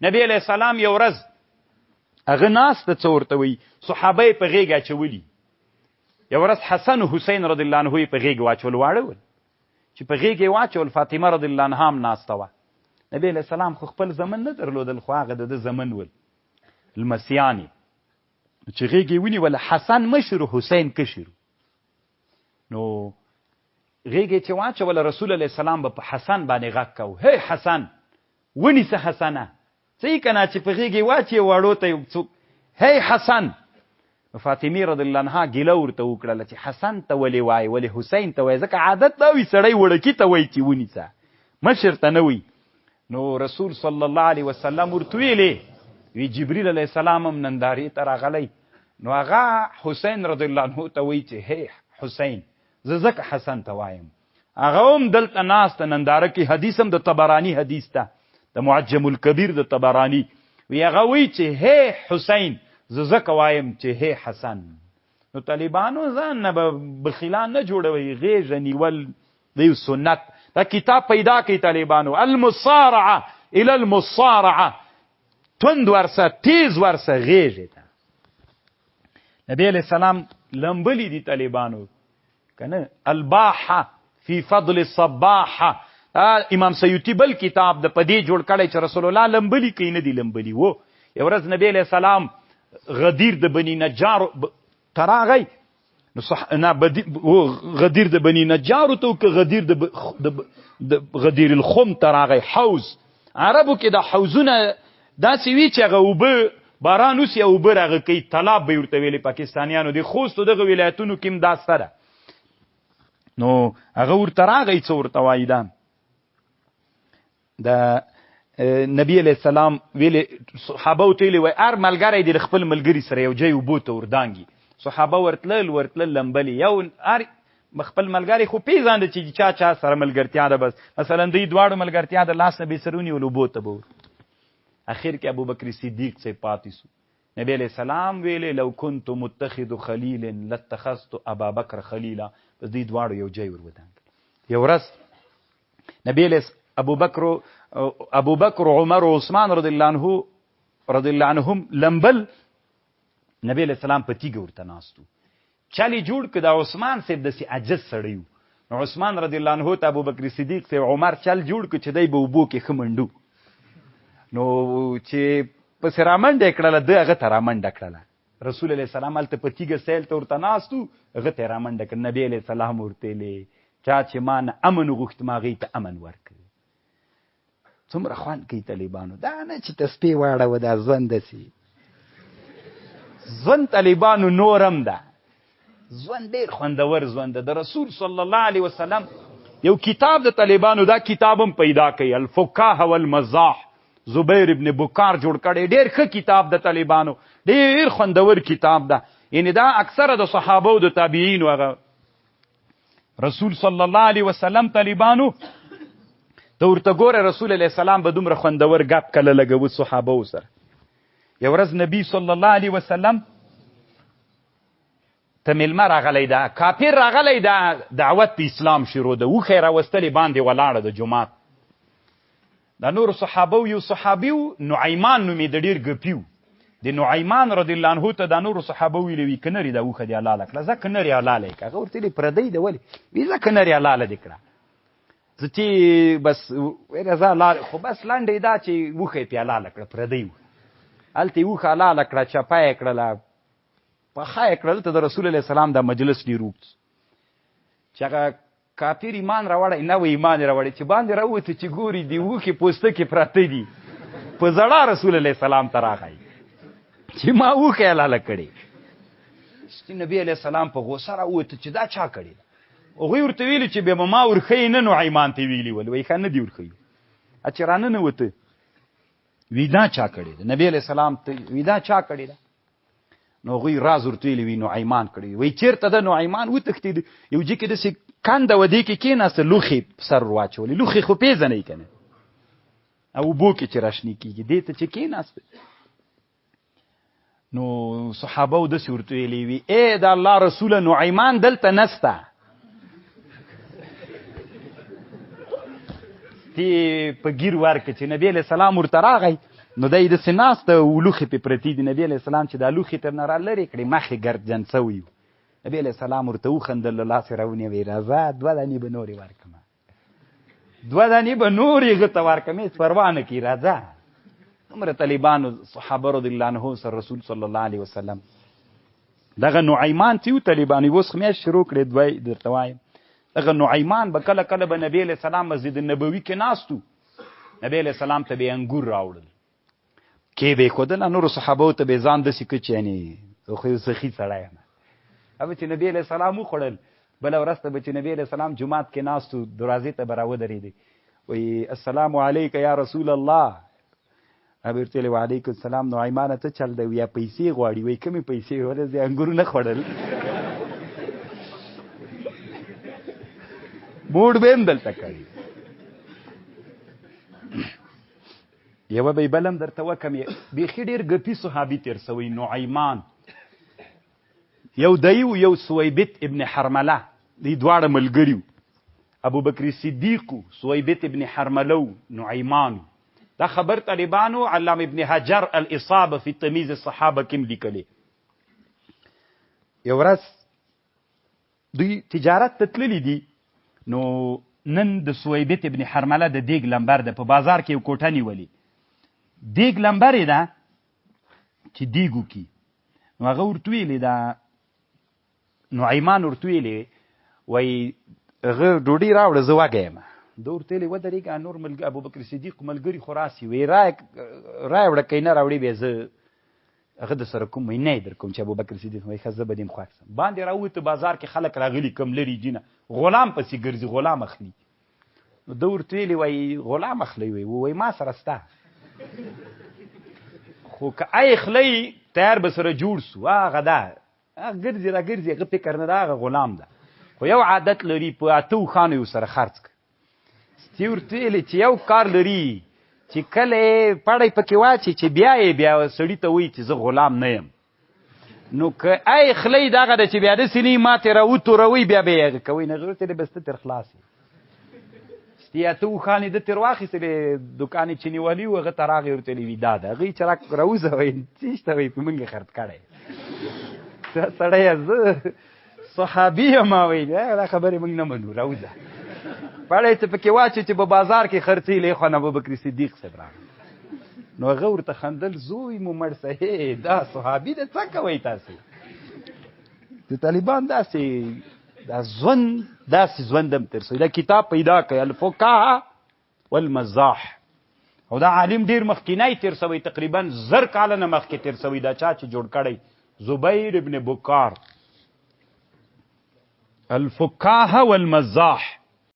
نبی علیه السلام یو ورځ هغه ناسته څه ورته وایي صحابه یې په غېږ اچولي یو ورځ حسن و حسین رضی الله عنه یې په غېږ واچول واړه ول چې په غېږ یې واچول فاطمه رضی الله عنها هم ناسته وه نبی علیه السلام خو خپل زمن نه درلودل خو هغه د ده زمن ول لمسیان یې چې غېږ یې ونیوله حسن مشر و حسین کشر نو غېږ یې چې واچوله رسول علیه السلام به په حسن باندې غږ کو هی حسن ونیسه حسنه څه یې که نه چې په غېږ یې واچې وړو ته څوک هی حسن فاطمې رضی الله عنها ګیله ورته وکړله چې حسن ته ولې وایي ولې حسین ته وایي ځکه عادت دا وي سړی وړکي ته وایي چې ونیسه مشر ته نه وي نو رسول صلی الله علیه وسلم ورته ویلې وی جبریل علیه السلام هم نندارې ته راغلی نو هغه حسین رضی الله عنه ته وایي چې هی حسین زه ځکه حسن ته وایم هغه هم دلته ناسته ننداره کې حدیث هم د طبراني حدیث ته د معجم الکبیر د طبراني وی هغه وایي چې هی حسین زه ځکه وایم چې هی حسن نو طالبانو ځان نه به بخیلان نه جوړوي غېږه نیول د یو سنت دا کتاب پیدا کوي طالبانو المصارعه الى المصارعه تند ورسه تیز ورسه غېږې ته نبی علیه السلام لمبلی دي طالبانو کنه الباحه فی فضل الصباحه امام سیوطی بل کتاب د پدې جوړ کړی چې رسول الله لمبلی کوي نه دی لمبلی وو یو ورځ نبی علیه السلام غدیر د بنی نجار تراغی غدیر د بنی نجار ته که غدیر د غدیر الخم تراغی حوز عربو کې د حوزونه داسې وي چې هغه اوبه باران اوسي او اوبه راغه کوي تالاب به ورته ویلې پاکستانیانو د خوست دغه ولایتونو کې هم دا سره نو هغه ورته راغی څه ورته وایي دا د نبی علیہ السلام ویلې صحابه ته ویلې وای ار ملګری دی خپل ملګری سره یو ځای اوبو ته وردانګي صحابه ورتلل لمبلي یو ار خپل ملګری خو پیژاند چې چا سره ملګرتیا ده بس مثلا دوی دواړو ملګرتیا د لاس نه به سرونی ول اوبو ته بور اخر کې ابوبکر صدیق سے پاتې سو نبی علیہ السلام ویلې لو كنت متخذ خلیل لاتخذت ابا بکر خلیلا بس دوی دواړو یو ځای ورودانګ یو ورځ نبی علیہ ابو بکر عمر و عثمان رضی الله عنهم لمبل نبی علیہ السلام په تیګ ورته ناستو چالي جوړ ک دا عثمان صاحب دسي عجز سړیو نو عثمان رضی الله عنه ته ابو بکر صدیق سے عمر چل جوړ ک چې دای به وبو کې خمنډو نو چې پس رامنډ کړل دغه ته رامنډ کړل رسول الله سلام ال ته په تیګ سیل ته ورته ناستو هغه ته رامنډ کړ نبی علیہ السلام ورته لې چا چې مان امن غوښت ماغي ته امن ورک څومره خوان کوي طالبانو دا نه چې تسبیح واړه و دا ځوند دسي ځوند طالبانو نورم ده ځوند ډېر خوندور ځوند د رسول صلی الله علیه وسلم یو کتاب د طالبانو دا کتابم پیدا کوي الفقاه والمزاح زبیر ابن بکار جوړ کړی ډېر ښه کتاب د طالبانو ډېر خوندور کتاب ده یعنی دا اکثره د صحابه او د تابعین هغه رسول صلی الله علیه وسلم طالبانو ته ورته ګوره رسول علیه السلام به دومره خوندور ګپ کله لګوي صحابه سره یو ورځ نبی صلی الله علیه وسلم ته میلمه راغلی ده کافر راغلی ده دعوت په اسلام شروع ده وښی راوستلې باندې ولاړه د جومات د نورو صحابه یو صحابي نعیمان نومېده ډېر ګپي د نعیمان رضی الله عنه ته د نورو صحابه ویلې وي که نرې دا وښه دې حلاله کړه ځکه نرې حلاله یې کړه هغه ورته ویلې پردی ده ولې وي ځکه نرې حلاله دې کړه زه چې بس ویره زه خو بس لنډې دا چې وښه یې پې حلاله کړه پردی و هلته یې وښه حلاله کړه چپه یې کړله پخه یې کړه دلته د رسول علیه السلام دا مجلس ډېر اوږد چې هغه کافر ایمان راوړی نه و ایمان یې راوړی چې باندې راووته چې ګوري د وښې پوستکې پراته دي په زړه رسول علیه السلام ته راغی چې ما وښه حلاله کړې نبی علیه السلام په غوسه راووته چې دا چا کړې هغوی ورته ویلي چې بیا به ما ورښیي نه نو ایمان ته ویلي ول وایي ښه نه دي ورښیو چې راننوته وي دا چا کړې ده نبی علیه السلام ته وي دا چا کړې ده نو هغوی راز ورته ویلي وي نعیمان کړې وایي چېرته ده نعیمان وتښتېد یو ځای کې داسې کنده وه دې کې کېناسته لوښې سر واچولې لوښې خو پېژنئ که نه او اوبو کې چې راشنې کېږي دې ته چې کېناسته نو صحابه و داسې ورته ویلي وي ای د الله رسوله نعیمان دلته نسته تی په ګیر ورکړه چې نبی علیه السلام ورته راغی نو دی داسې ناسته لوښې پې پرتې دي. نبي علیه السلام چې دا لوښې تر نه را لرې کړې مخې ګردجن سوي وو. نبي علیه السلام ورته وخندل، له لاسې راونیوې، راځه 2 دانې به نورې ورکړم، 2 دانې به نورې هغه ته ورکړم، هېڅ پروا نه کړي، راځه. دومره طالبانو صحابه رضی الله عنهم سره رسول صلی الله علیه وسلم دغه نعیمان چې و طالبانو اوس خو میاشت شروع کړې دوی درته وایم. دغه نعیمان به کله کله به نبي علیه السلام مسجد نبوي کې ناست و، نبي علیه السلام ته به یې انګور راوړل، کې به یې ښودل، نورو صحابو ته به یې ځان داسې کړ چې یعنې خو یو سخي سړی یم. هغه چې نبي علیه السلام وخوړل، بله ورځ ته به چې نبي علیه السلام جومات کې ناست و، دروازې ته به راودرېدی، وایي السلام علیک یا رسول الله. هغه ورته ویلې وعلیکم السلام. نعیمانه ته چل دی؟ یا پیسې غواړي؟ وایي کومې پیسې؟ ولې زه انګور نه خوړل. موډ به هم دلته کوي. یوه به یې بل هم درته وکم، بیخي ډېر ګپي صحابي تېر سوی نعیمان. یو دی و، یو سویبت ابن حرمله، دی دواړه ملګري وو. ابوبکر صدیق و، سویبت ابن حرمله و، نعیمان. دا خبر طالبانو علامه ابن حجر الاصابه فی تمیز الصحابه کې هم لیکلی. یو ورځ دوی تجارت ته تللي دي، نو نن د سویبت ابن حرمله د دیګ لمبر ده، په بازار کې یو کوټه نیولې، دیګ لمبر یې ده چې دیګ وکړي. نو هغه ورته ویلې، دا نعیمان ورته ویلې، وایي هغه ډوډۍ راوړه زه وږی یم. ده ورته ویلې ودرېږه، نور ابوبکر صدیق ملګري خو راسي، وایي رایې وړه که یې نه راوړې بیا زه هغه د سره کوم نه یې در کوم. چې ابوبکر صدیق وایي ښه زه به دې هم خوښ سم. باندې راووته، بازار کې خلک راغلي کم لرې جینه، غلام پسې ګرځي، غلام اخلي. نو ده ورته ویلې، وایي غلام اخلی؟ وایي ما سره سته، خو که ای اخلی تیار به سره جوړ سو. هغه ده ګرځي را ګرځي، هغه فکر نه ده، هغه غلام ده، خو یو عادت لري، په 8 اوښانو یې ورسره خرڅ کړه. ستي ورته ویلې چې یو کار لري چې کله یې پړی پکې واچي، چې بیا سړي ته وایي چې زه غلام نه یم. نو که ای خلی دغه ده چې بیا داسې نه وي ما ترې راوتوروئ، بیا به یې هغه کوئ. نه هغه ورته ویلې بس ته تر خلاص یې. ستي 8 اوښانې ده ترې واخېستلې، دوکان یې چې نیولي و، هغه ته راغی، ورته ویلې وي دا ده. هغه یې چې راوځه، وایي څه شته؟ وایي په موږ یې خرڅ کړی. سړیه زه صحابي یم، وایي دا خبرې موږ نه منو، راوځه. پړی ته پکې واچي چې په بازار کې خرڅوي، لیخوان ابوبکر صدیق صاحب راغی. نو هغه ورته خندل، زوی مو مړ سه، دا صحابي ده، څه کوئ تاسې؟ د طالبان داسې دا ژوند، داسې ژوند هم تېر سوی. دا کتاب پیدا کړی الفقهاء والمزاح، او دا عالم ډېر مخکینی تېر سوی، تقریبا 1000 کاله نه مخکې تېر سوی. دا چا چې جوړ کړی؟ زبیر ابن بکار، الفقهاء والمزاح.